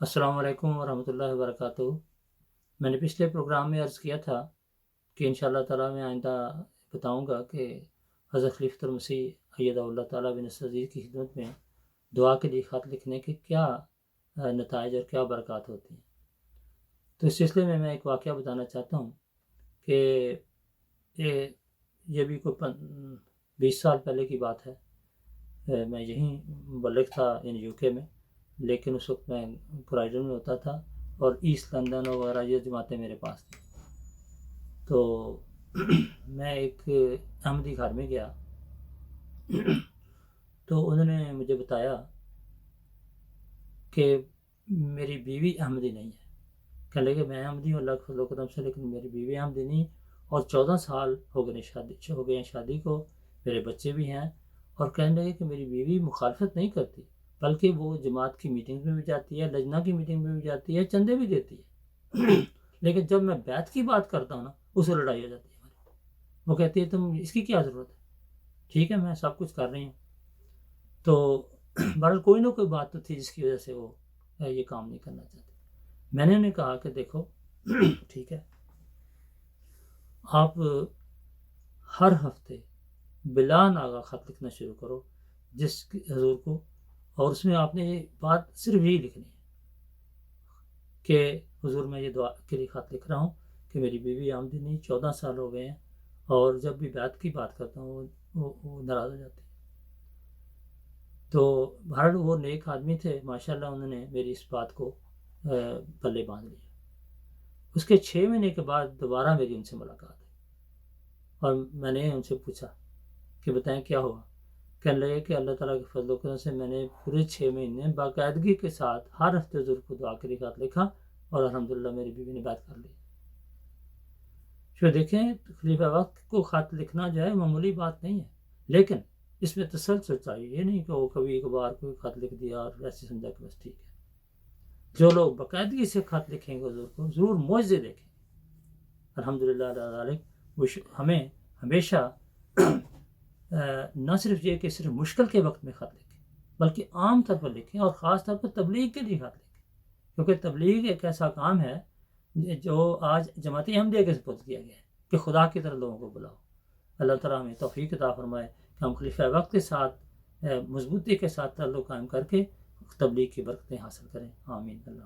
السلام علیکم ورحمۃ اللہ وبرکاتہ۔ میں نے پچھلے پروگرام میں عرض کیا تھا کہ انشاءاللہ تعالیٰ میں آئندہ بتاؤں گا کہ حضرت خلیفۃ المسیح ایدہ اللہ تعالیٰ بن عزیز کی خدمت میں دعا کے لیے خط لکھنے کے کیا نتائج اور کیا برکات ہوتی ہیں۔ تو اس سلسلے میں ایک واقعہ بتانا چاہتا ہوں کہ یہ بھی کوئی 20 سال پہلے کی بات ہے۔ میں یہیں مبلغ تھا یو کے میں، لیکن اس وقت میں پرائیڈر میں ہوتا تھا اور ایسٹ لندن وغیرہ یہ جماعتیں میرے پاس تھیں۔ تو میں ایک احمدی گھر میں گیا تو انہوں نے مجھے بتایا کہ میری بیوی احمدی نہیں ہے۔ کہنے لگے میں احمدی ہوں اللہ کے فضل و کرم سے، لیکن میری بیوی احمدی نہیں، اور 14 سال ہو گئے شادی کو، میرے بچے بھی ہیں، اور کہنے لگے کہ میری بیوی مخالفت نہیں کرتی بلکہ وہ جماعت کی میٹنگ میں بھی جاتی ہے، لجنہ کی میٹنگ میں بھی جاتی ہے، چندے بھی دیتی ہے لیکن جب میں بیعت کی بات کرتا ہوں نا، اسے لڑائی ہو جاتی ہے ہماری۔ وہ کہتی ہے تم اس کی کیا ضرورت ہے، ٹھیک ہے میں سب کچھ کر رہی ہوں۔ تو بہرحال کوئی نہ کوئی بات تو تھی جس کی وجہ سے وہ یہ کام نہیں کرنا چاہتے۔ میں نے انہیں کہا کہ دیکھو ٹھیک ہے، آپ ہر ہفتے بلا ناغہ خط لکھنا شروع کرو جس حضور کو، اور اس میں آپ نے یہ بات صرف یہی لکھنی ہے کہ حضور میں یہ دعا کے لیے خط لکھ رہا ہوں کہ میری بیوی آمدی نہیں، 14 سال ہو گئے ہیں، اور جب بھی بیعت کی بات کرتا ہوں وہ ناراض ہو جاتے ہیں۔ تو بہرحال وہ نیک آدمی تھے ماشاءاللہ، انہوں نے میری اس بات کو پلے باندھ لیا۔ اس کے 6 مہینے کے بعد دوبارہ میری ان سے ملاقات ہوئی، اور میں نے ان سے پوچھا کہ بتائیں کیا ہوا۔ کہنے لگے کہ اللہ تعالیٰ کے فضل و کرم سے میں نے پورے 6 مہینے باقاعدگی کے ساتھ ہر ہفتے حضور کو دعا کے لیے خط لکھا، اور الحمدللہ میری بیوی نے بیعت کر لی۔ دیکھیں خلیفہ وقت کو خط لکھنا جو ہے معمولی بات نہیں ہے، لیکن اس میں تسلسل چاہیے، یہ نہیں کہ وہ کبھی ایک بار کوئی خط لکھ دیا اور ایسے سمجھا کہ بس ٹھیک ہے۔ جو لوگ باقاعدگی سے خط لکھیں گے حضور کو، ضرور معجزے دیکھیں گے۔ الحمدللہ وہ ہمیں ہمیشہ نہ صرف یہ کہ صرف مشکل کے وقت میں خط لکھیں، بلکہ عام طور پر لکھیں، اور خاص طور پر تبلیغ کے لیے خط لکھیں، کیونکہ تبلیغ ایک ایسا کام ہے جو آج جماعت احمدیہ کے سپرد کیا گیا ہے کہ خدا کی طرح لوگوں کو بلاؤ۔ اللہ تعالیٰ ہمیں توفیق عطا فرمائے کہ ہم خلیفہ وقت کے ساتھ مضبوطی کے ساتھ تعلق قائم کر کے تبلیغ کی برکتیں حاصل کریں۔ آمین۔ اللہ